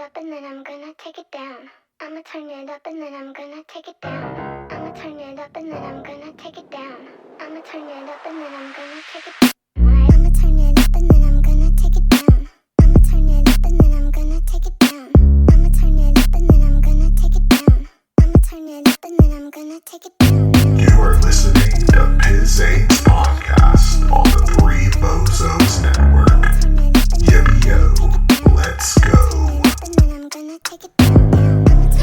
up and then I'm gonna take it down. I'ma turn it up and then I'm gonna take it down. I'ma turn it up and then I'm gonna take it down. I'ma turn it up and then I'm gonna take it down. I'ma turn it up and then I'm gonna take it down. I'ma turn it up and then I'm gonna take it down. I'ma turn it up and then I'm gonna take it down. I'ma turn it up and then I'm gonna take it down. You are listening to Pizain's podcast on the Three Bozos Network. Yo, let's go.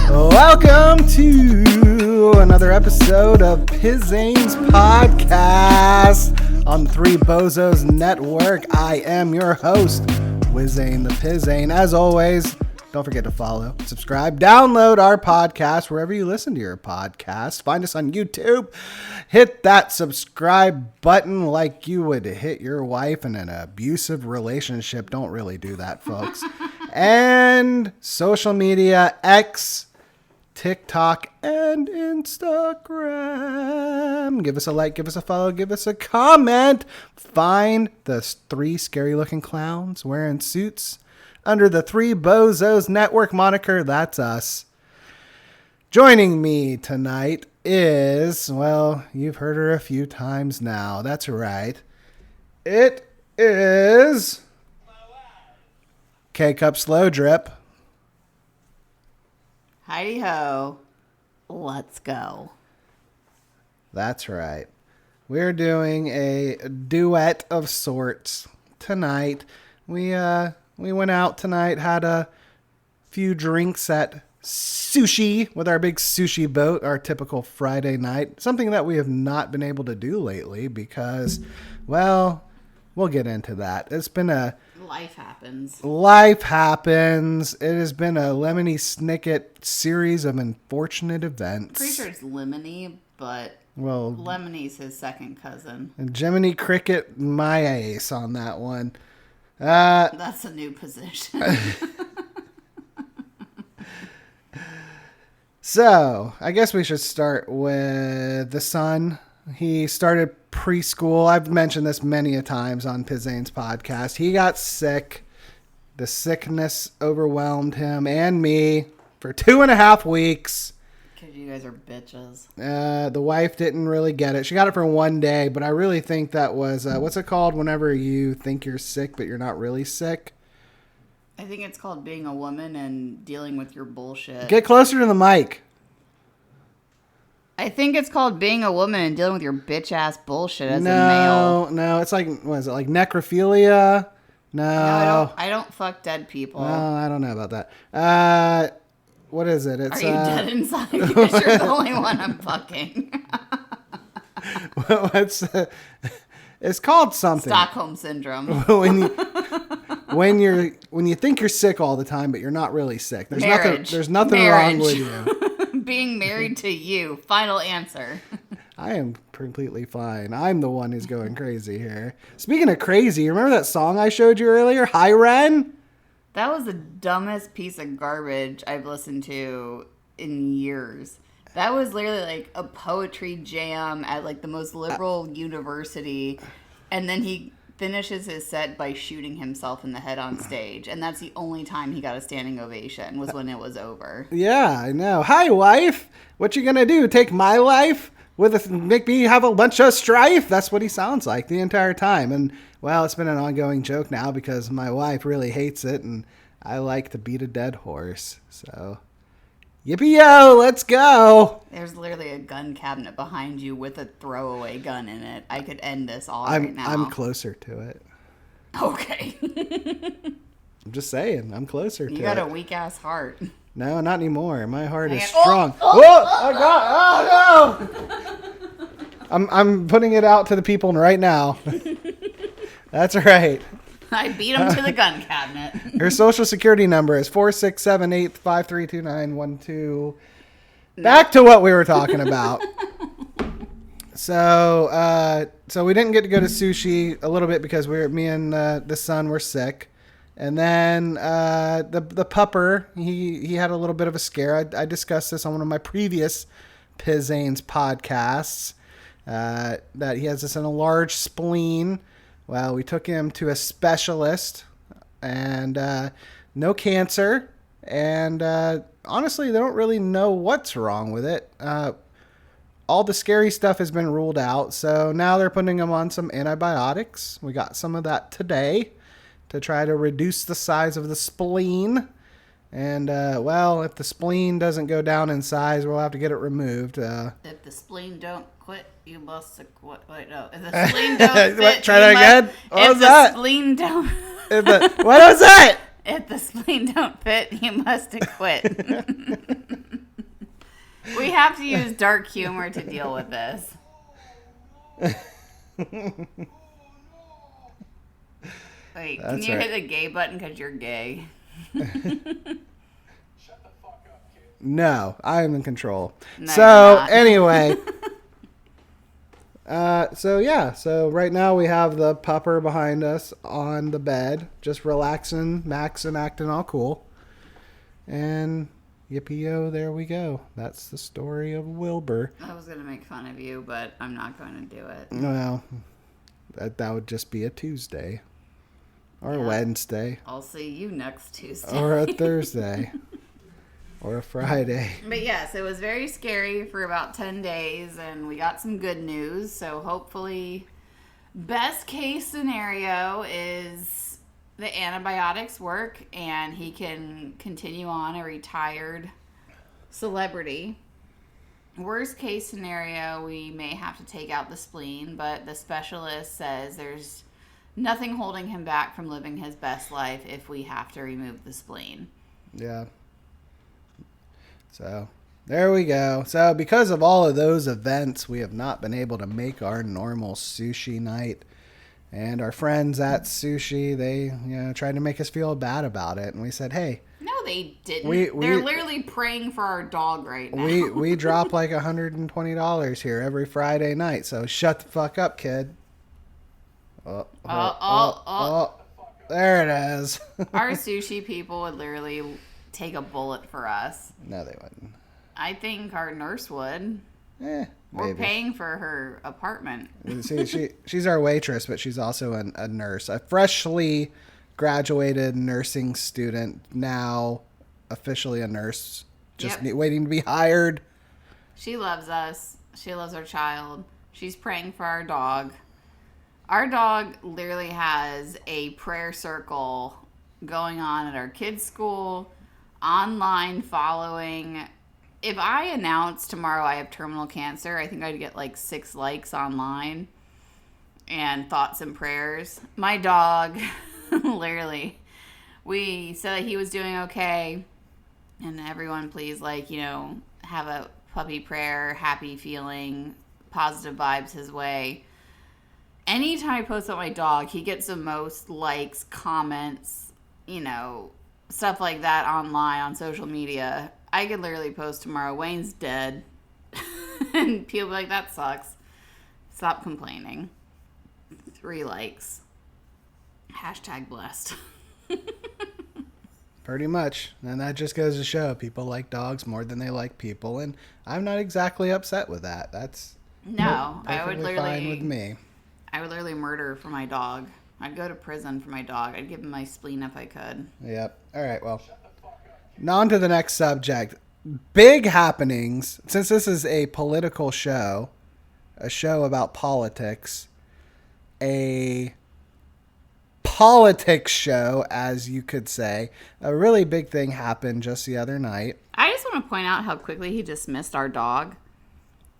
Welcome to another episode of Pizain's podcast on the Three Bozos Network. I am your host, Wizayne the Pizain. As always, don't forget to follow, subscribe, download our podcast wherever you listen to your podcast. Find us on YouTube. Hit that subscribe button like you would hit your wife in an abusive relationship. Don't really do that, folks. And social media, X, TikTok, and Instagram. Give us a like, give us a follow, give us a comment. Find the three scary-looking clowns wearing suits under the Three Bozos Network moniker. That's us. Joining me tonight is, well, you've heard her a few times now. That's right. It is K-Cup Slow Drip. Heidi ho, let's go. That's right. We're doing a duet of sorts tonight. We went out tonight, had a few drinks at Sushi with our big sushi boat, our typical Friday night. Something that we have not been able to do lately because, well, we'll get into that. It's been Life happens. Life happens. It has been a Lemony Snicket series of unfortunate events. Pretty sure it's Lemony, but well, Lemonie's his second cousin. Jiminy Cricket, my ace on that one. That's a new position. So, I guess we should start with the son. He started preschool. I've mentioned this many a times on Pizain's podcast. He got sick. The sickness overwhelmed him and me for 2.5 weeks. Because you guys are bitches. The wife didn't really get it. She got it for 1 day, but I really think that was, what's it called whenever you think you're sick, but you're not really sick? I think it's called being a woman and dealing with your bullshit. Get closer to the mic. I think it's called being a woman and dealing with your bitch-ass bullshit as a male. No, it's like, what is it, like necrophilia? No. I don't fuck dead people. No, I don't know about that. What is it? It's, are you dead inside? Because you're the only one I'm fucking. It's called something. Stockholm Syndrome. when you think you're sick all the time, but you're not really sick. There's nothing wrong with you. Being married to you. Final answer. I am completely fine. I'm the one who's going crazy here. Speaking of crazy, remember that song I showed you earlier? Hi, Ren? That was the dumbest piece of garbage I've listened to in years. That was literally like a poetry jam at like the most liberal university. And then he finishes his set by shooting himself in the head on stage. And that's the only time he got a standing ovation was when it was over. Yeah, I know. Hi, wife. What you gonna do? Take my life? Make me have a bunch of strife? That's what he sounds like the entire time. And, well, it's been an ongoing joke now because my wife really hates it, and I like to beat a dead horse. So, yippee-yo, let's go. There's literally a gun cabinet behind you with a throwaway gun in it. I could end this right now. I'm closer to it. Okay. I'm just saying, I'm closer to it. You got a weak-ass heart. No, not anymore. My heart is strong. Oh God! Oh no! I'm putting it out to the people right now. That's right. I beat him to the gun cabinet. Her social security number is 46785329112. Back to what we were talking about. So we didn't get to go to sushi a little bit because me and the son were sick. And then the pupper, he had a little bit of a scare. I discussed this on one of my previous Pizain's podcasts, that he has this enlarged spleen. Well, we took him to a specialist, and no cancer, And honestly, they don't really know what's wrong with it. All the scary stuff has been ruled out, so now they're putting him on some antibiotics. We got some of that today to try to reduce the size of the spleen. And, well, if the spleen doesn't go down in size, we'll have to get it removed. If the spleen don't quit, you must quit. Wait, no. If the spleen don't fit, Try that again? What was that? If the spleen don't... What was that? If the spleen don't fit, you must quit. We have to use dark humor to deal with this. Wait, can you hit the gay button because you're gay? No, I am in control. No, So you're not. anyway, so right now we have the pupper behind us on the bed, just relaxing, maxing, acting all cool, and yippee-yo, there we go. That's the story of Wilbur. I was going to make fun of you, but I'm not going to do it. Well, that would just be a Tuesday, or a Wednesday, I'll see you next Tuesday. or a Thursday. Or a Friday. But yes, it was very scary for about 10 days, and we got some good news. So hopefully, best case scenario is the antibiotics work and he can continue on a retired celebrity. Worst case scenario, we may have to take out the spleen, but the specialist says there's nothing holding him back from living his best life if we have to remove the spleen. Yeah. So there we go. So because of all of those events, we have not been able to make our normal sushi night. And our friends at Sushi, they tried to make us feel bad about it. And we said, hey. No, they didn't. We They're literally praying for our dog right now. We drop like $120 here every Friday night. So shut the fuck up, kid. Oh, there it is. Our sushi people would literally take a bullet for us. No, they wouldn't. I think our nurse would. Maybe. We're paying for her apartment. See, she's our waitress, but she's also a nurse, a freshly graduated nursing student, now officially a nurse, just waiting to be hired. She loves us. She loves our child. She's praying for our dog. Our dog literally has a prayer circle going on at our kids' school, online following. If I announce tomorrow I have terminal cancer, I think I'd get like 6 likes online and thoughts and prayers. My dog, literally, we said that he was doing okay, and everyone please, have a puppy prayer, happy feeling, positive vibes his way. Anytime I post about my dog, he gets the most likes, comments, stuff like that online on social media. I could literally post tomorrow, Wayne's dead. And people be like, that sucks. Stop complaining. 3 likes. #blessed. Pretty much. And that just goes to show people like dogs more than they like people. And I'm not exactly upset with that. That's I would literally fine with me. I would literally murder for my dog. I'd go to prison for my dog. I'd give him my spleen if I could. Yep. All right, well. Now on to the next subject. Big happenings. Since this is a political show, a show about politics, a politics show, as you could say, a really big thing happened just the other night. I just want to point out how quickly he dismissed our dog.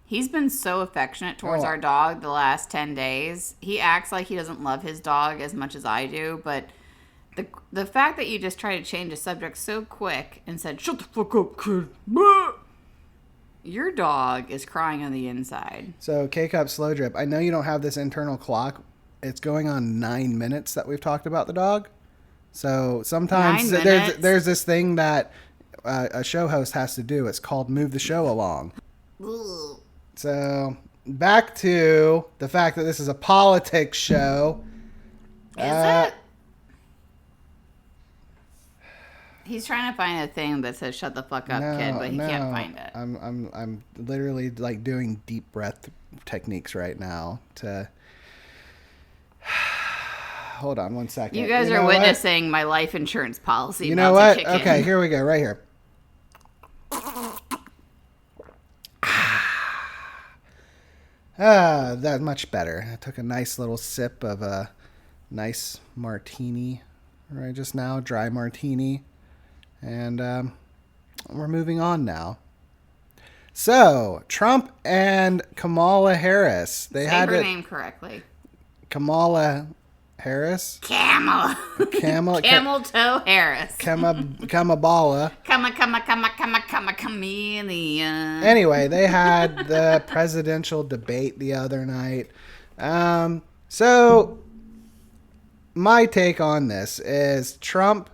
He's been so affectionate towards our dog the last 10 days. He acts like he doesn't love his dog as much as I do, but the fact that you just tried to change the subject so quick and said, shut the fuck up, kid. Your dog is crying on the inside. So, K-Cup Slow Drip, I know you don't have this internal clock. It's going on 9 minutes that we've talked about the dog. So, sometimes there's this thing that a show host has to do. It's called move the show along. Ugh. So, back to the fact that this is a politics show. Is it? He's trying to find a thing that says "shut the fuck up, kid," but he can't find it. I'm literally like doing deep breath techniques right now to hold on one second. You guys know are what? witnessing my life insurance policy. You know about what? to kick in. Okay, here we go, right here. That's much better. I took a nice little sip of a nice martini right just now, dry martini. And we're moving on now. So, Trump and Kamala Harris. They Say had her it. name correctly. Kamala Harris? Camel. Camel toe Harris. Kamabala. Chameleon. Anyway, they had the presidential debate the other night. So, my take on this is Trump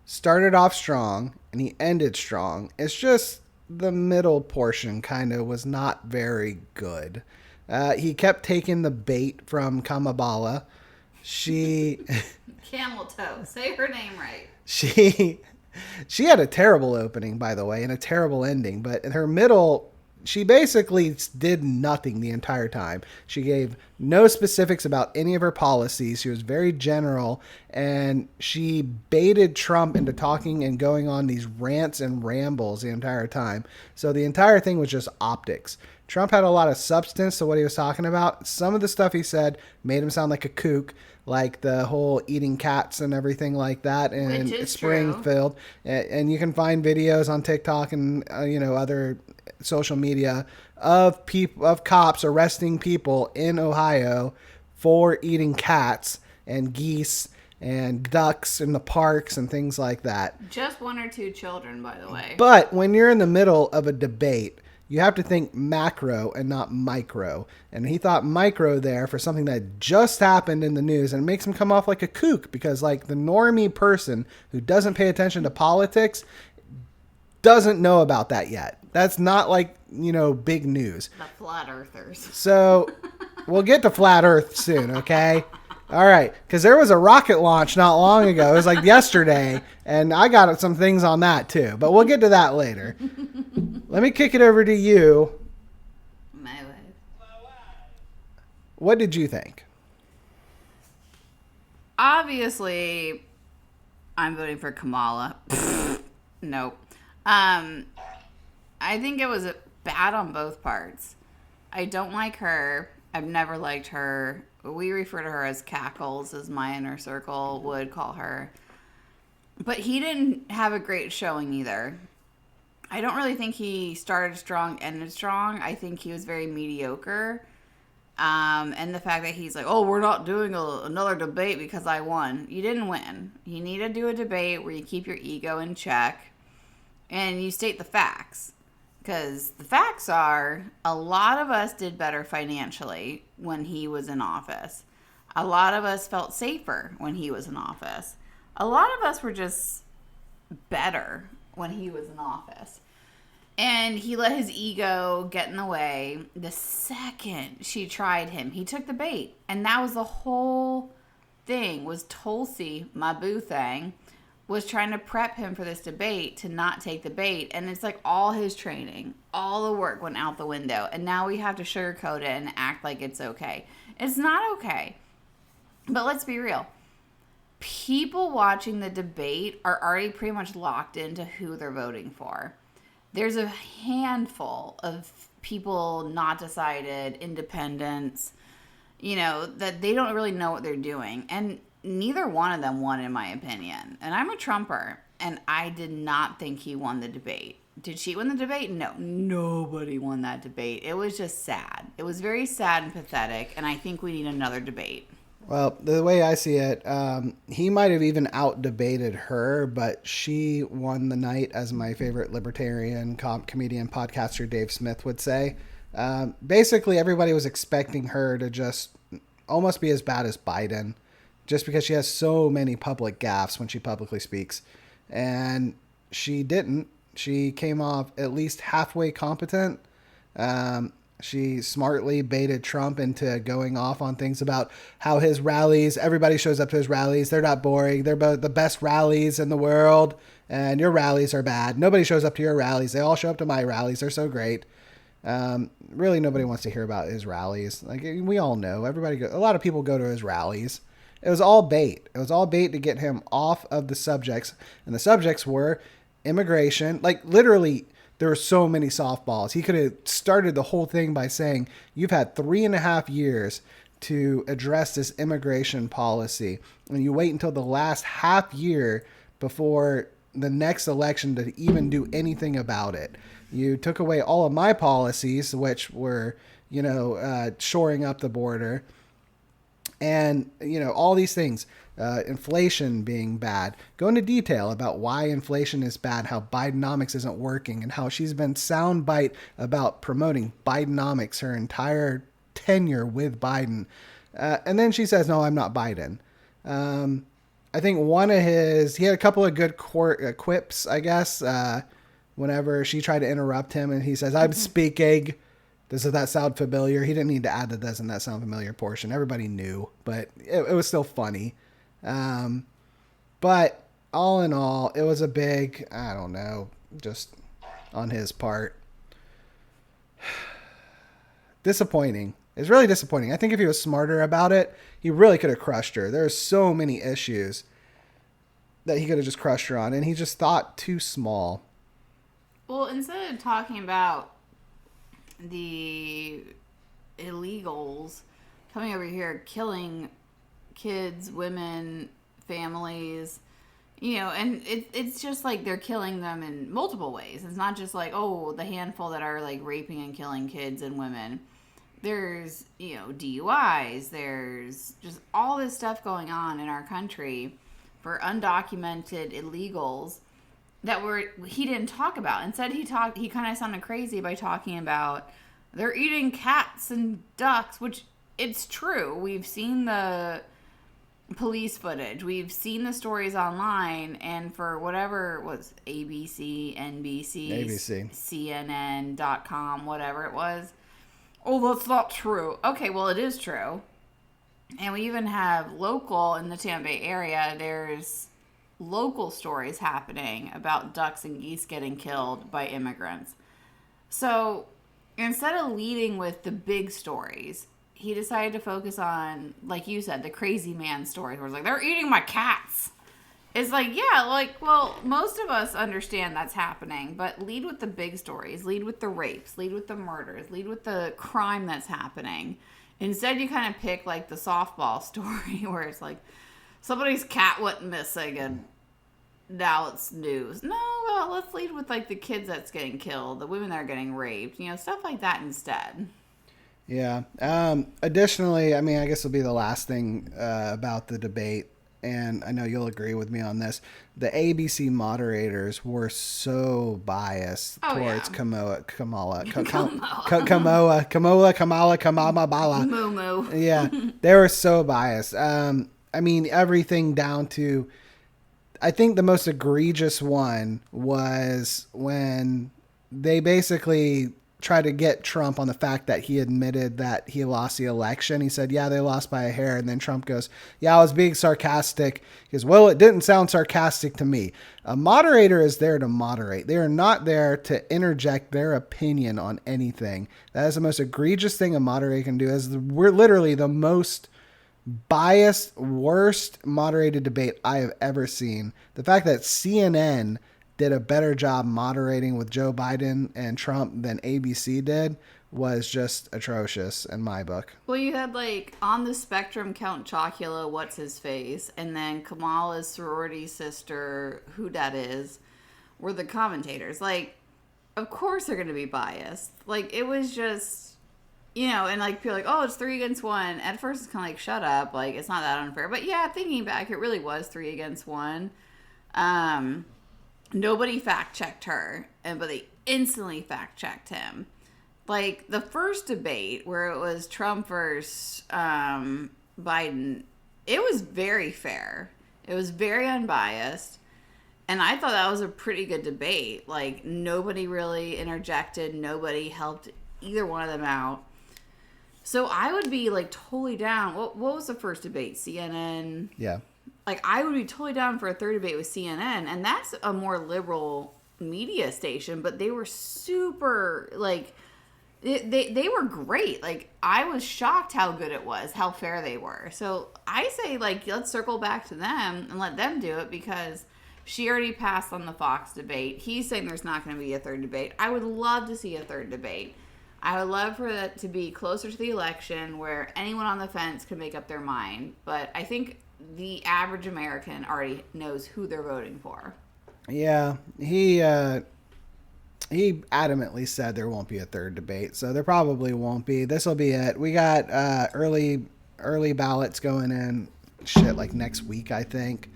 started off strong and he ended strong. It's just the middle portion kind of was not very good. He kept taking the bait from Kamabala. Camel toe. Say her name right. She had a terrible opening, by the way, and a terrible ending. But in her middle, she basically did nothing the entire time. She gave no specifics about any of her policies. She was very general, and she baited Trump into talking and going on these rants and rambles the entire time. So the entire thing was just optics. Trump had a lot of substance to what he was talking about. Some of the stuff he said made him sound like a kook, like the whole eating cats and everything like that in Springfield. And you can find videos on TikTok and other social media of cops arresting people in Ohio for eating cats and geese and ducks in the parks and things like that. Just 1 or 2 children, by the way. But when you're in the middle of a debate, you have to think macro and not micro. And he thought micro there for something that just happened in the news, and it makes him come off like a kook because like the normie person who doesn't pay attention to politics doesn't know about that yet. That's not like, big news. The flat earthers. So we'll get to flat earth soon, okay? All right, because there was a rocket launch not long ago. It was like yesterday, and I got some things on that too. But we'll get to that later. Let me kick it over to you. My way. What did you think? Obviously, I'm voting for Kamala. Nope. I think it was bad on both parts. I don't like her. I've never liked her. We refer to her as Cackles, as my inner circle would call her. But he didn't have a great showing either. I don't really think he started strong, ended strong. I think he was very mediocre. And the fact that he's like, oh, we're not doing another debate because I won. You didn't win. You need to do a debate where you keep your ego in check and you state the facts. Because the facts are, a lot of us did better financially when he was in office. A lot of us felt safer when he was in office. A lot of us were just better when he was in office. And he let his ego get in the way. The second she tried him, he took the bait. And that was the whole thing, was Tulsi, my boo thing, was trying to prep him for this debate to not take the bait. And it's like all his training, all the work went out the window. And now we have to sugarcoat it and act like it's okay. It's not okay. But let's be real. People watching the debate are already pretty much locked into who they're voting for. There's a handful of people not decided, independents, that they don't really know what they're doing. And neither one of them won, in my opinion. And I'm a Trumper, and I did not think he won the debate. Did she win the debate? No, nobody won that debate. It was just sad. It was very sad and pathetic, and I think we need another debate. Well, the way I see it, he might have even out-debated her, but she won the night, as my favorite libertarian comedian podcaster Dave Smith would say. Basically, everybody was expecting her to just almost be as bad as Biden, just because she has so many public gaffes when she publicly speaks. And she didn't. She came off at least halfway competent. She smartly baited Trump into going off on things about how his rallies, everybody shows up to his rallies. They're not boring. They're both the best rallies in the world. And your rallies are bad. Nobody shows up to your rallies. They all show up to my rallies. They're so great. Really, nobody wants to hear about his rallies. Like we all know, a lot of people go to his rallies. It was all bait. It was all bait to get him off of the subjects. And the subjects were immigration. Like, literally, there were so many softballs. He could have started the whole thing by saying, you've had 3.5 years to address this immigration policy. And you wait until the last half year before the next election to even do anything about it. You took away all of my policies, which were, shoring up the border. And, all these things, inflation being bad. Go into detail about why inflation is bad, how Bidenomics isn't working, and how she's been soundbite about promoting Bidenomics her entire tenure with Biden. And then she says, no, I'm not Biden. I think he had a couple of good quips, I guess, whenever she tried to interrupt him, and he says, I'm speaking. Does that sound familiar? He didn't need to add the doesn't that sound familiar portion. Everybody knew, but it was still funny. But all in all, it was a big, I don't know, just on his part. Disappointing. It's really disappointing. I think if he was smarter about it, he really could have crushed her. There are so many issues that he could have just crushed her on, and he just thought too small. Well, instead of talking about the illegals coming over here killing kids, women, families, and it's just like they're killing them in multiple ways. It's not just like, the handful that are like raping and killing kids and women. There's, DUIs, there's just all this stuff going on in our country for undocumented illegals that he didn't talk about. Instead, he kind of sounded crazy by talking about they're eating cats and ducks, which it's true. We've seen the police footage. We've seen the stories online, and for whatever was ABC, NBC, CNN.com, whatever it was. Oh, that's not true. Okay, well, it is true. And we even have local in the Tampa Bay area, there's local stories happening about ducks and geese getting killed by immigrants. So instead of leading with the big stories, he decided to focus on, like you said, the crazy man stories where it's like, they're eating my cats. It's like, well, most of us understand that's happening, but lead with the big stories, lead with the rapes, lead with the murders, lead with the crime that's happening. Instead, you kind of pick like the softball story where it's like, somebody's cat went missing and now it's news. No, well, let's lead with like the kids that's getting killed, the women that are getting raped, stuff like that instead. Yeah. Additionally, I guess it'll be the last thing about the debate, and I know you'll agree with me on this. The ABC moderators were so biased towards Kamala. Moo. Yeah, they were so biased. Everything down to, I think the most egregious one was when they basically tried to get Trump on the fact that he admitted that he lost the election. He said, yeah, they lost by a hair. And then Trump goes, yeah, I was being sarcastic. He goes, well, it didn't sound sarcastic to me. A moderator is there to moderate. They are not there to interject their opinion on anything. That is the most egregious thing a moderator can do. We're literally the most biased, worst moderated debate I have ever seen. The fact that CNN did a better job moderating with Joe Biden and Trump than ABC did was just atrocious in my book. Well, you had like on the spectrum, Count Chocula, what's his face, and then Kamala's sorority sister, who that is, were the commentators. Like, of course they're going to be biased. Like, it was just, and like people are like, oh, it's 3 against 1. At first it's kind of like, shut up. Like, it's not that unfair. But yeah, thinking back, it really was 3 against 1. Nobody fact-checked her, but they instantly fact-checked him. Like, the first debate, where it was Trump versus Biden, it was very fair. It was very unbiased. And I thought that was a pretty good debate. Like, nobody really interjected. Nobody helped either one of them out. So I would be, like, totally down. What was the first debate? CNN? Yeah. Like, I would be totally down for a third debate with CNN, and that's a more liberal media station, but they were super, like, They were great. Like, I was shocked how good it was, how fair they were. So I say, like, let's circle back to them and let them do it, because she already passed on the Fox debate. He's saying there's not going to be a third debate. I would love to see a third debate. I would love for that to be closer to the election where anyone on the fence can make up their mind. But I think the average American already knows who they're voting for. Yeah, he adamantly said there won't be a third debate, so there probably won't be. This will be it. We got early ballots going in, like next week, I think.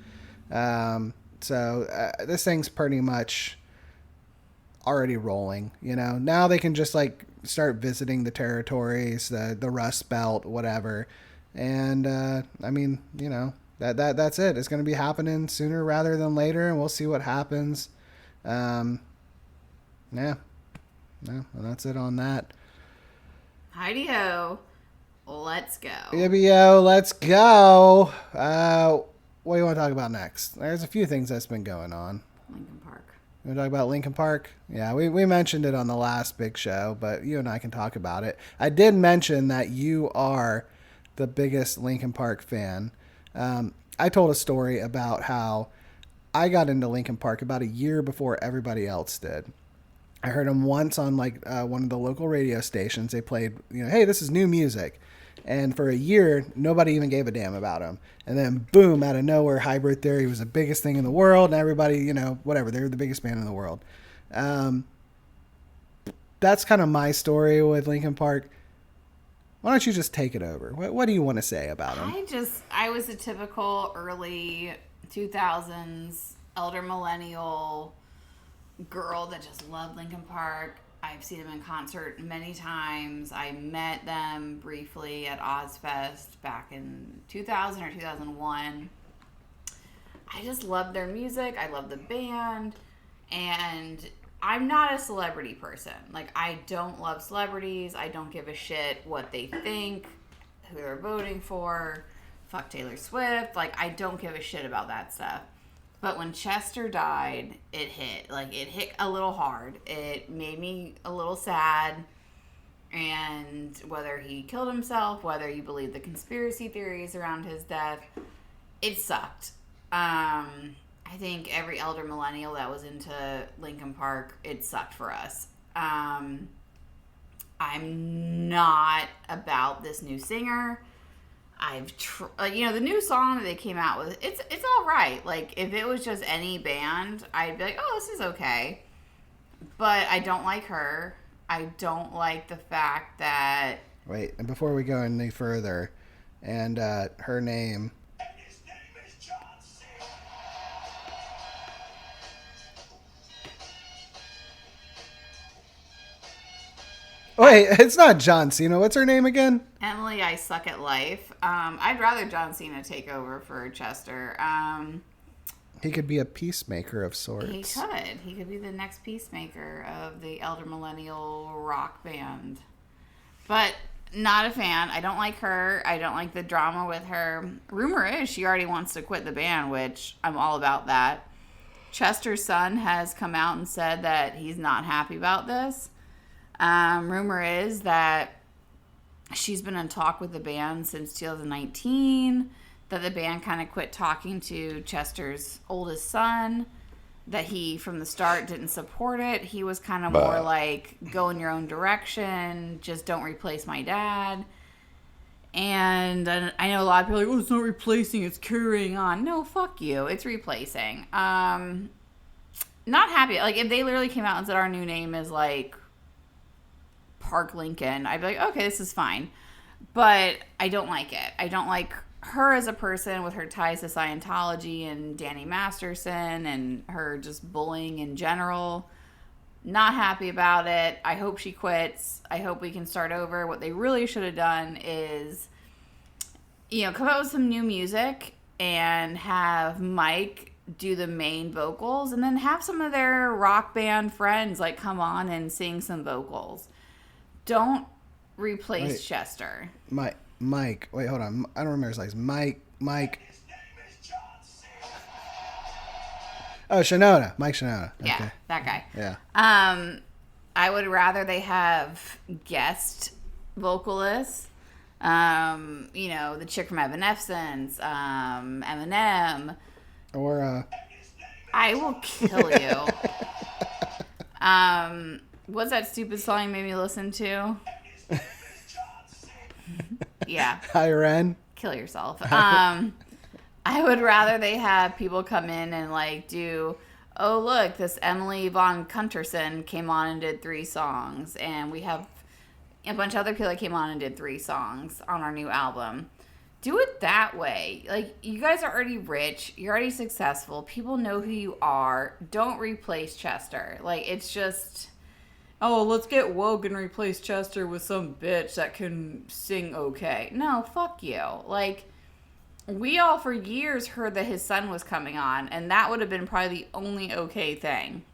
So this thing's pretty much already rolling. Now they can just like start visiting the territories, the Rust Belt, whatever. And I mean, that's it. It's going to be happening sooner rather than later, and we'll see what happens. Yeah. No, and that's it on that. Heidi-o, let's go. Ibio, let's go. What do you want to talk about next? There's a few things that's been going on. Linkin Park. You want to talk about Linkin Park? Yeah, we mentioned it on the last big show, but you and I can talk about it. I did mention that you are the biggest Linkin Park fan. I told a story about how I got into Linkin Park about a year before everybody else did. I heard them once on like one of the local radio stations. They played, hey, this is new music. And for a year, nobody even gave a damn about them. And then, boom, out of nowhere, Hybrid Theory was the biggest thing in the world. And everybody, whatever, they were the biggest band in the world. That's kind of my story with Linkin Park. Why don't you just take it over? What do you want to say about them? I was a typical early 2000s elder millennial girl that just loved Linkin Park. I've seen them in concert many times. I met them briefly at Ozfest back in 2000 or 2001. I just loved their music. I love the band. And I'm not a celebrity person. Like, I don't love celebrities. I don't give a shit what they think, who they're voting for. Fuck Taylor Swift. Like, I don't give a shit about that stuff. But when Chester died, it hit. Like, it hit a little hard. It made me a little sad. And whether he killed himself, whether you believe the conspiracy theories around his death, it sucked. I think every elder millennial that was into Linkin Park, it sucked for us. I'm not about this new singer. The new song that they came out with, it's all right. Like, if it was just any band, I'd be like, oh, this is okay. But I don't like her. I don't like the fact that... Wait, and before we go any further, and her name... Wait, it's not John Cena. What's her name again? Emily, I Suck at Life. I'd rather John Cena take over for Chester. He could be a peacemaker of sorts. He could. He could be the next peacemaker of the elder millennial rock band. But not a fan. I don't like her. I don't like the drama with her. Rumor is she already wants to quit the band, which I'm all about that. Chester's son has come out and said that he's not happy about this. Rumor is that she's been in talk with the band since 2019, that the band kind of quit talking to Chester's oldest son, that he, from the start, didn't support it. He was kind of more like, go in your own direction, just don't replace my dad. And I know a lot of people are like, oh, it's not replacing, it's carrying on. No, fuck you, it's replacing. Not happy. Like, if they literally came out and said our new name is like Park Lincoln, I'd be like, okay, this is fine. But I don't like it. I don't like her as a person with her ties to Scientology and Danny Masterson and her just bullying in general. Not happy about it. I hope she quits. I hope we can start over. What they really should have done is, come out with some new music and have Mike do the main vocals, and then have some of their rock band friends come on and sing some vocals. Don't replace Chester. Mike. Wait, hold on. I don't remember his last name. Mike. Oh, Shinoda. Mike Shinoda. Okay. Yeah, that guy. Yeah. I would rather they have guest vocalists. The chick from Evanescence, Eminem. Or I will kill you. What's that stupid song you made me listen to? Yeah. Hi, Ren. Kill yourself. I would rather they have people come in and like do, oh look, this Emily Von Cunterson came on and did 3 songs, and we have a bunch of other people that came on and did 3 songs on our new album. Do it that way. Like, you guys are already rich. You're already successful. People know who you are. Don't replace Chester. Like, it's just, oh, let's get woke and replace Chester with some bitch that can sing okay. No, fuck you. Like, we all for years heard that his son was coming on, and that would have been probably the only okay thing.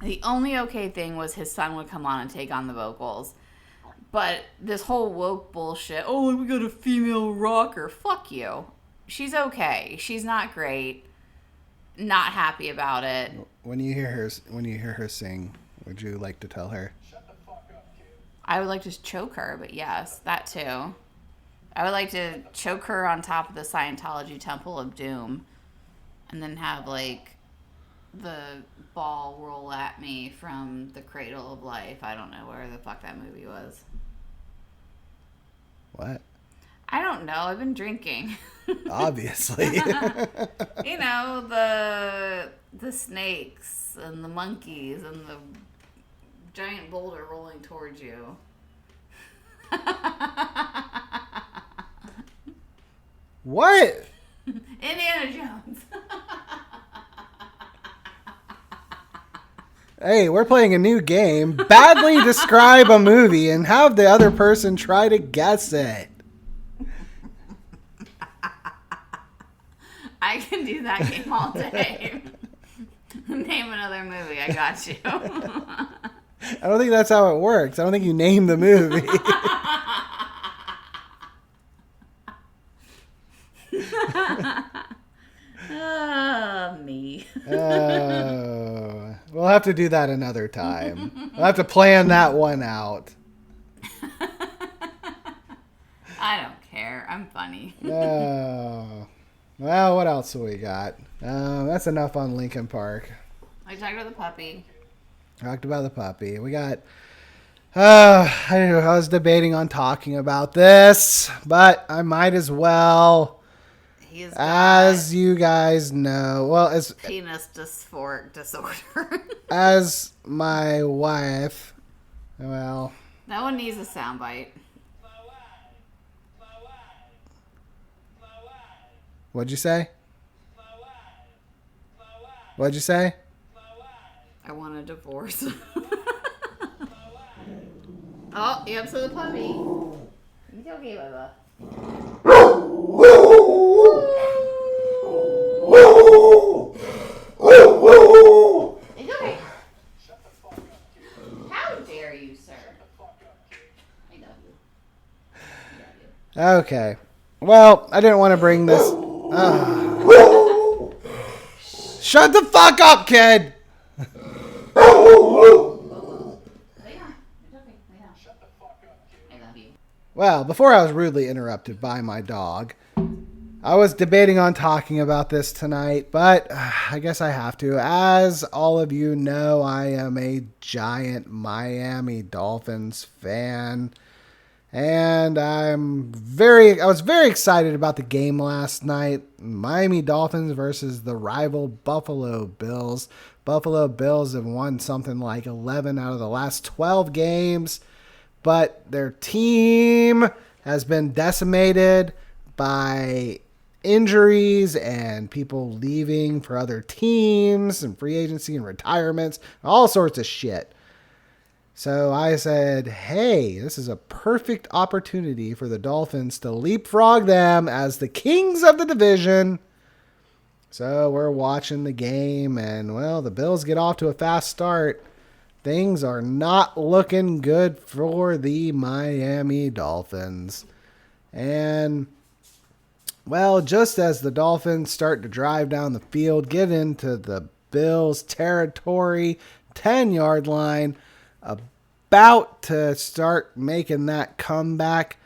The only okay thing was his son would come on and take on the vocals. But this whole woke bullshit, oh, we got a female rocker. Fuck you. She's okay. She's not great. Not happy about it. When you hear her sing, would you like to tell her? I would like to choke her, but yes, that too. I would like to choke her on top of the Scientology Temple of Doom, and then have like the ball roll at me from the Cradle of Life. I don't know where the fuck that movie was. What? I don't know. I've been drinking. Obviously. You know, the snakes and the monkeys and the giant boulder rolling towards you. What? Indiana Jones. Hey, we're playing a new game. Badly describe a movie and have the other person try to guess it. I can do that game all day. Name another movie. I got you. I don't think that's how it works. I don't think you name the movie. Me. Oh, we'll have to do that another time. We'll have to plan that one out. I don't care. I'm funny. Oh. Well, what else do we got? That's enough on Linkin Park. I talked about the puppy. Talked about the puppy. We got... I was debating on talking about this, but I might as well. He's As you guys know, well, as penis dysphoric disorder. as my wife, well, That one needs a soundbite. what'd you say? What'd you say? I want a divorce. Oh, you upset the puppy. He's okay, Bubba. It's okay. How dare you, sir? I love you. Okay. Well, I didn't want to bring this. Shut the fuck up, kid! Lay down. It's okay. Lay down. Shut the fuck up, kid. I love you. Well, before I was rudely interrupted by my dog, I was debating on talking about this tonight, but I guess I have to. As all of you know, I am a giant Miami Dolphins fan. And I was very excited about the game last night. Miami Dolphins versus the rival Buffalo Bills. Buffalo Bills have won something like 11 out of the last 12 games. But their team has been decimated by injuries and people leaving for other teams and free agency and retirements, all sorts of shit. So I said, hey, this is a perfect opportunity for the Dolphins to leapfrog them as the kings of the division. So we're watching the game, and, well, the Bills get off to a fast start. Things are not looking good for the Miami Dolphins. And, well, just as the Dolphins start to drive down the field, get into the Bills' territory, 10-yard line, about to start making that comeback.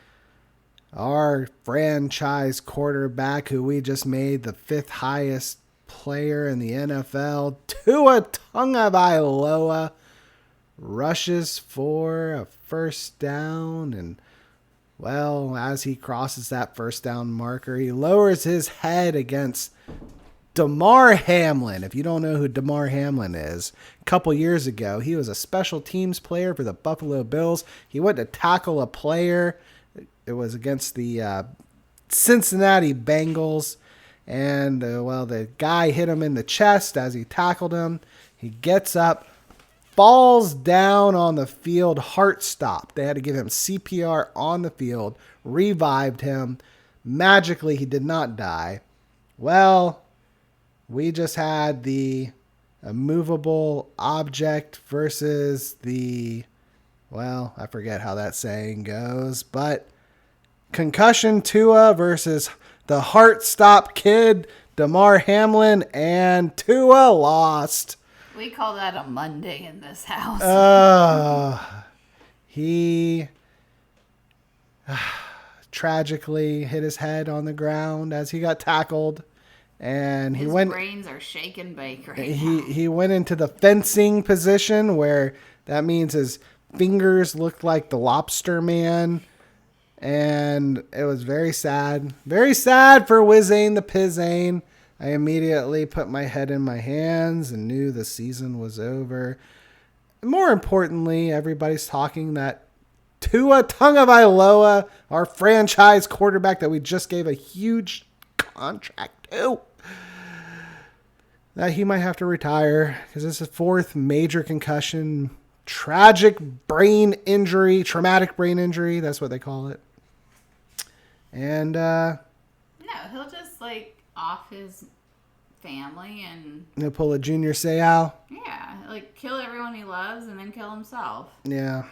Our franchise quarterback, who we just made the 5th highest player in the NFL, Tua Tagovailoa, rushes for a first down, and well, as he crosses that first down marker, he lowers his head against Damar Hamlin. If you don't know who Damar Hamlin is, a couple years ago, he was a special teams player for the Buffalo Bills. He went to tackle a player. It was against the Cincinnati Bengals. And, well, the guy hit him in the chest as he tackled him. He gets up, falls down on the field, heart stopped. They had to give him CPR on the field, revived him. Magically, he did not die. Well, we just had the immovable object versus the, well, I forget how that saying goes, but concussion Tua versus the heart stop kid, Damar Hamlin, and Tua lost. We call that a Monday in this house. He tragically hit his head on the ground as he got tackled, and His brains are shaking bake right now. He went into the fencing position where that means his fingers looked like the lobster man. And it was very sad. Very sad for Wizayne the Pizain. I immediately put my head in my hands and knew the season was over. More importantly, everybody's talking that Tua Tagovailoa, our franchise quarterback that we just gave a huge contract to, that he might have to retire because this is his 4th major concussion, traumatic brain injury. That's what they call it. And no, he'll just like off his family and he'll pull a Junior Seau. yeah, like kill everyone he loves and then kill himself. Yeah.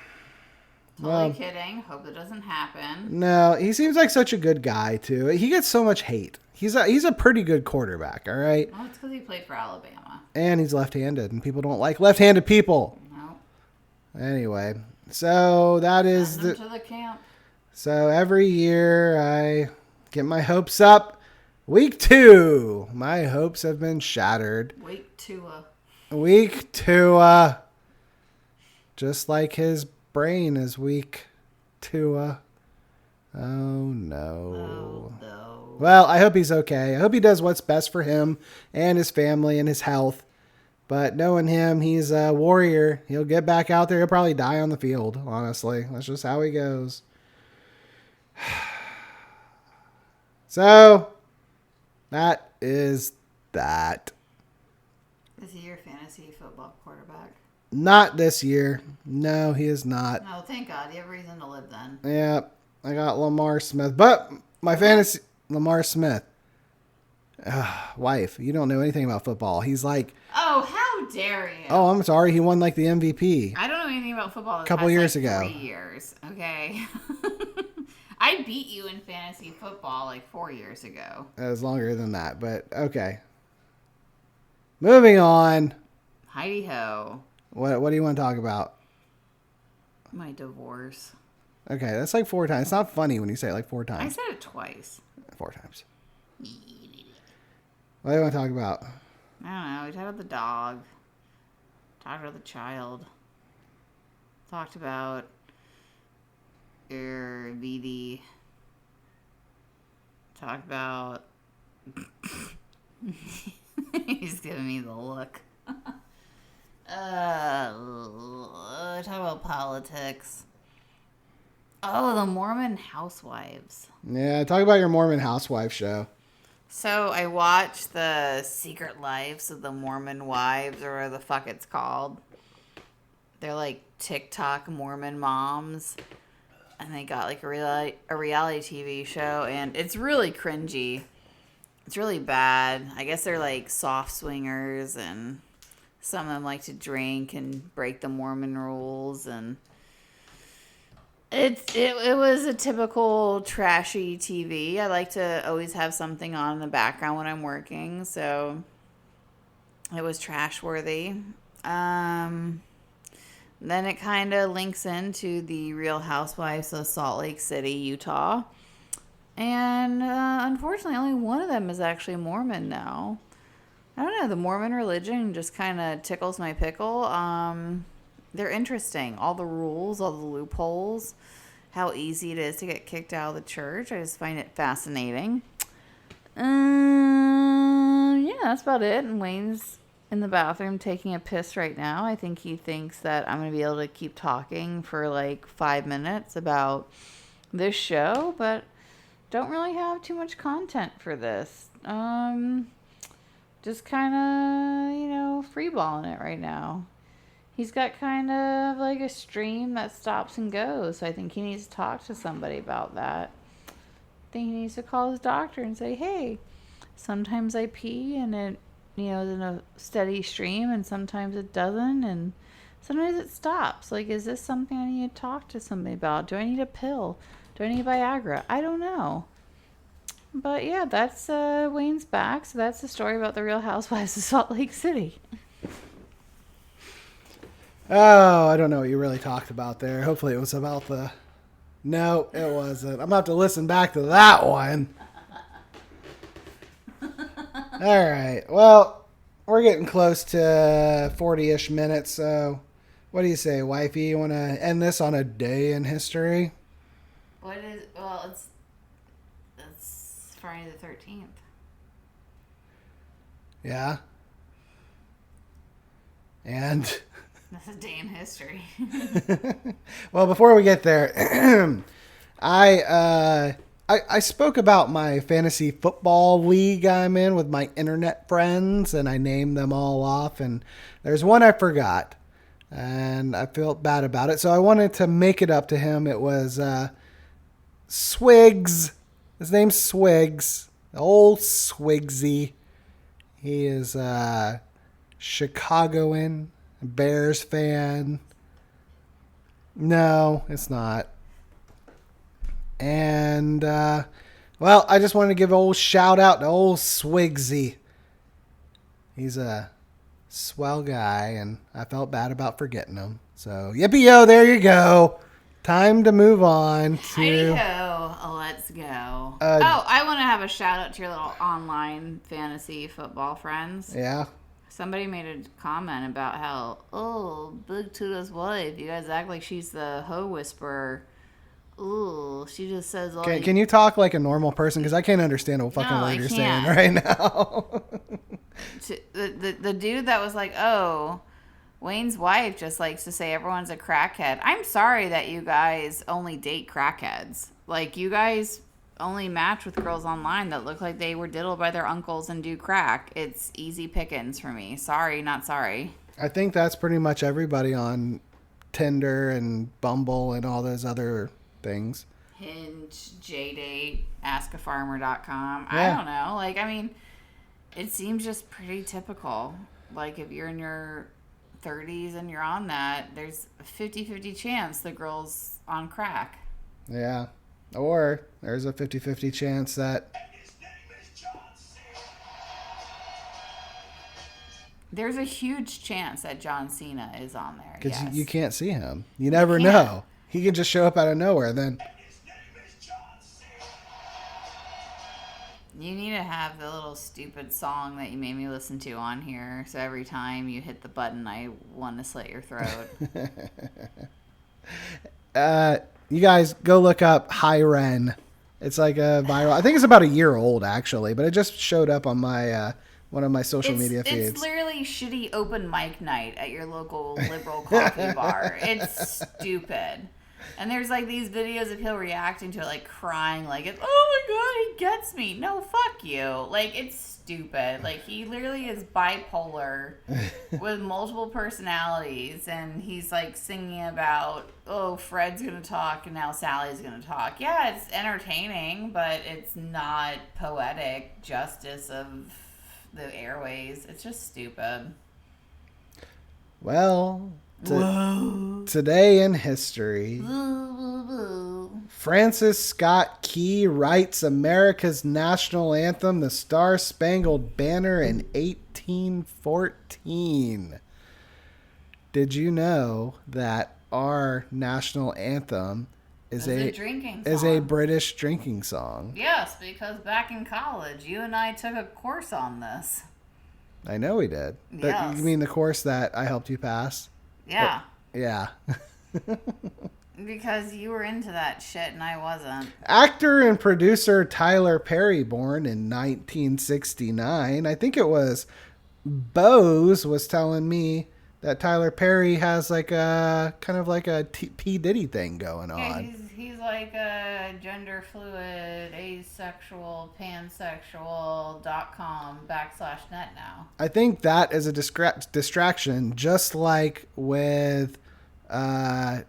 Totally kidding. Hope that doesn't happen. No, he seems like such a good guy too. He gets so much hate. He's a pretty good quarterback, all right? Well, it's because he played for Alabama. And he's left-handed, and people don't like left-handed people. No. Anyway, so that is Send him to the camp. So every year I get my hopes up. Week 2, my hopes have been shattered. Week 2. Week 2, just like his brain is weak 2. Oh no. Oh no. Well, I hope he's okay. I hope he does what's best for him and his family and his health. But knowing him, he's a warrior. He'll get back out there. He'll probably die on the field, honestly. That's just how he goes. So, that is that. Is he your fantasy football quarterback? Not this year. No, he is not. No, thank God. You have reason to live then. Yeah, I got Lamar Smith. But my fantasy... Lamar Smith. Wife, you don't know anything about football. He's like... Oh, how dare you? Oh, I'm sorry. He won like the MVP. I don't know anything about football. A couple years ago. 3 years. Okay. I beat you in fantasy football like 4 years ago. It was longer than that, but okay. Moving on. Heidi ho. What do you want to talk about? My divorce. Okay, that's like 4 times. It's not funny when you say it like 4 I times. said it twice. 4 times. What do you want to talk about? I don't know. We talked about the dog. Talked about the child. Talked about your BD. Talked about... He's giving me the look. Talk about politics. Oh, the Mormon Housewives. Yeah, talk about your Mormon housewife show. So I watched the Secret Lives of the Mormon Wives, or whatever the fuck it's called. They're like TikTok Mormon moms. And they got like a reality TV show, and it's really cringy. It's really bad. I guess they're like soft swingers, and some of them like to drink and break the Mormon rules, and it was a typical trashy TV. I like to always have something on in the background when I'm working, so it was trash worthy. Then it kind of links into the Real Housewives of Salt Lake City, Utah. And unfortunately, only one of them is actually Mormon now. I don't know. The Mormon religion just kind of tickles my pickle. They're interesting. All the rules, all the loopholes, how easy it is to get kicked out of the church. I just find it fascinating. Yeah, that's about it. And Wayne's in the bathroom taking a piss right now. I think he thinks that I'm going to be able to keep talking for like 5 minutes about this show, but don't really have too much content for this. Just kind of, freeballing it right now. He's got kind of like a stream that stops and goes, so I think he needs to talk to somebody about that. I think he needs to call his doctor and say, hey, sometimes I pee and it, is in a steady stream, and sometimes it doesn't, and sometimes it stops. Like, is this something I need to talk to somebody about? Do I need a pill? Do I need Viagra? I don't know. But yeah, that's Wayne's back. So that's the story about the Real Housewives of Salt Lake City. Oh, I don't know what you really talked about there. Hopefully it was about the... No, it wasn't. I'm going to have to listen back to that one. All right. Well, we're getting close to 40-ish minutes, so what do you say, wifey? You want to end this on a day in history? It's Friday the 13th. Yeah. And... That's a day in history. Well, before we get there, I spoke about my fantasy football league I'm in with my internet friends, and I named them all off, and there's one I forgot, and I felt bad about it, so I wanted to make it up to him. It was Swigs. His name's Swigs. Old Swigsy. He is Chicagoan. Bears fan. No, it's not. And, well, I just wanted to give a old shout out to old Swigsy. He's a swell guy, and I felt bad about forgetting him. So, yippee-yo, there you go. Time to move on to... Hi-ho, let's go. I want to have a shout out to your little online fantasy football friends. Yeah. Somebody made a comment about how, Big Tuta's wife, you guys act like she's the hoe whisperer. Ooh, she just says all Can you talk like a normal person? Because I can't understand a fucking word you're saying right now. the dude that was like, oh, Wayne's wife just likes to say everyone's a crackhead. I'm sorry that you guys only date crackheads. Like, you guys only match with girls online that look like they were diddled by their uncles and do crack. It's easy pickings for me. Sorry, not sorry. I think that's pretty much everybody on Tinder and Bumble and all those other things. Hinge, JDate, askafarmer.com. Yeah. I don't know. Like, I mean, it seems just pretty typical. Like, if you're in your 30s and you're on that, there's a 50-50 chance the girl's on crack. Yeah. Or there's a 50-50 chance that... There's a huge chance that John Cena is on there. Because yes. you can't see him. You never know. He could just show up out of nowhere then. You need to have the little stupid song that you made me listen to on here. So every time you hit the button, I want to slit your throat. You guys go look up Hi Ren. It's like a viral. I think it's about a year old actually, but it just showed up on my one of my social media feeds. It's literally shitty open mic night at your local liberal coffee bar. It's stupid. And there's like these videos of him reacting to it, like crying, like, oh my god, he gets me. No, fuck you. Like, it's stupid. Like, he literally is bipolar with multiple personalities, and he's like singing about, oh, Fred's gonna talk and now Sally's gonna talk. Yeah, it's entertaining, but it's not poetic justice of the airways. It's just stupid. Well, today in history, Francis Scott Key writes America's national anthem, the Star-Spangled Banner, in 1814. Did you know that our national anthem is It's a drinking song. is a British drinking song? Yes, because back in college, you and I took a course on this. I know we did. Yes. You mean the course that I helped you pass? Yeah. Yeah. Because you were into that shit and I wasn't. Actor and producer Tyler Perry, born in 1969. I think it was Bose was telling me that Tyler Perry has like a kind of like a P. Diddy thing going Yeah, on. he's like a gender fluid, asexual, pansexual.com/net now. I think that is a distraction, just like with, oh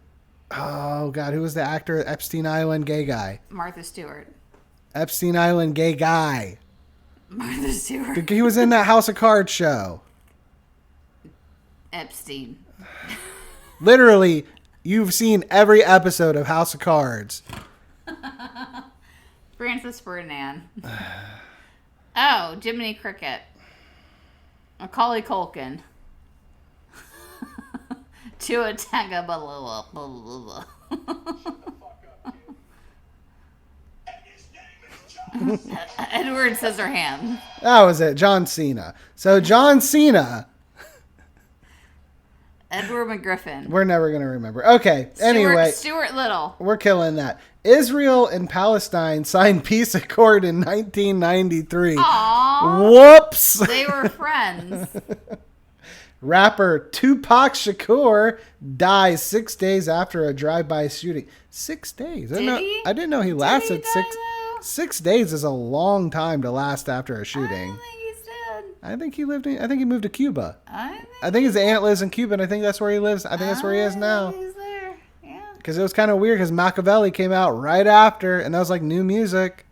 God, who was the actor? Epstein Island gay guy. Martha Stewart. Epstein Island gay guy. Martha Stewart. He was in that House of Cards show. Epstein. Literally, you've seen every episode of House of Cards. Francis Ferdinand. Oh, Jiminy Cricket. Macaulay Culkin. Tua Tagovailoa. Edward Scissorhands. That was it. John Cena. So John Cena, Edward McGriffin. we're never going to remember. Okay, anyway. Stuart Little. We're killing that. Israel and Palestine signed peace accord in 1993. Aww. Whoops. They were friends. Rapper Tupac Shakur dies 6 days after a drive-by shooting. 6 days. Did he? I didn't know he lasted die, 6. though? 6 days is a long time to last after a I shooting. don't think he's dead. I think he lived. I think he moved to Cuba. I I think his aunt lives in Cuba, and I think that's where he lives. I think that's where he is now. He's there. Yeah. Because it was kind of weird because Machiavelli came out right after, and that was like new music.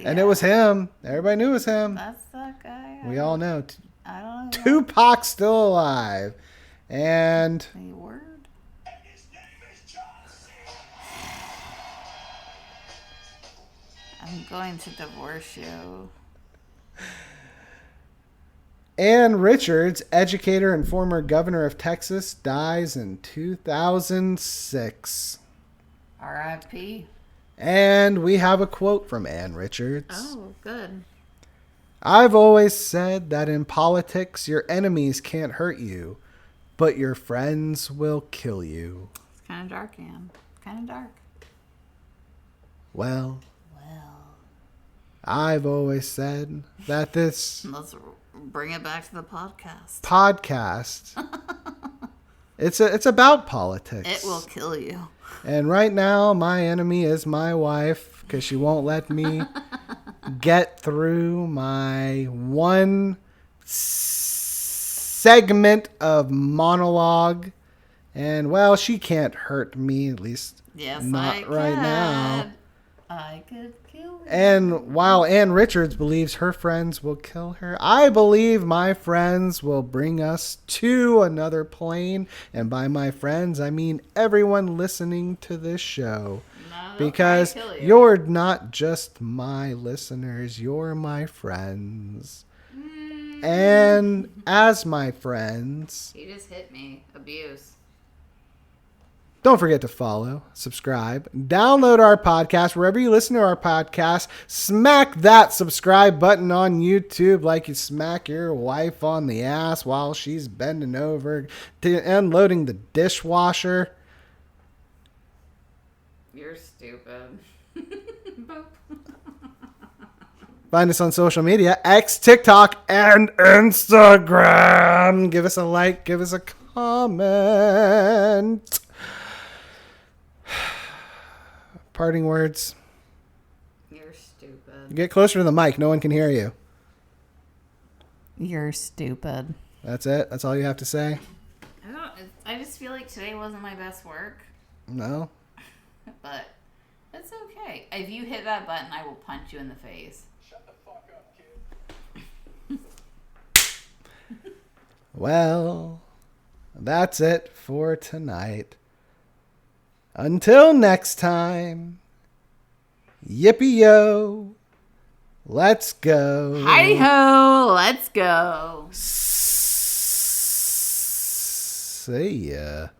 And it was him. Everybody knew it was him. That's that guy. We all know. I don't know. Tupac's still alive. And Any word? I'm going to divorce you. Ann Richards, educator and former governor of Texas, dies in 2006. R.I.P. And we have a quote from Ann Richards. Oh, good. I've always said that in politics, your enemies can't hurt you, but your friends will kill you. It's kind of dark, Anne. Kind of dark. Well, I've always said that this Let's bring it back to the podcast. podcast, it's about politics. It will kill you. And right now, my enemy is my wife because she won't let me get through my one segment of monologue. And, well, she can't hurt me, at least Yes, not I right could. now. I could kill you. And while Ann Richards believes her friends will kill her, I believe my friends will bring us to another plane. And by my friends, I mean everyone listening to this show. No, they'll Because try to kill you. you're not just my listeners, you're my friends. And as my friends, You just hit me. Abuse. don't forget to follow, subscribe, download our podcast wherever you listen to our podcast. Smack that subscribe button on YouTube like you smack your wife on the ass while she's bending over to unloading the dishwasher. You're stupid. Boop. Find us on social media, X, TikTok, and Instagram. Give us a like, give us a comment. Parting words. You're stupid. Get closer to the mic. No one can hear you. You're stupid. That's it? That's all you have to say? I just feel like today wasn't my best work, No? but it's okay. If you hit that button, I will punch you in the face. Well, that's it for tonight. Until next time, yippee-yo, let's go. Hi ho, let's go. See ya.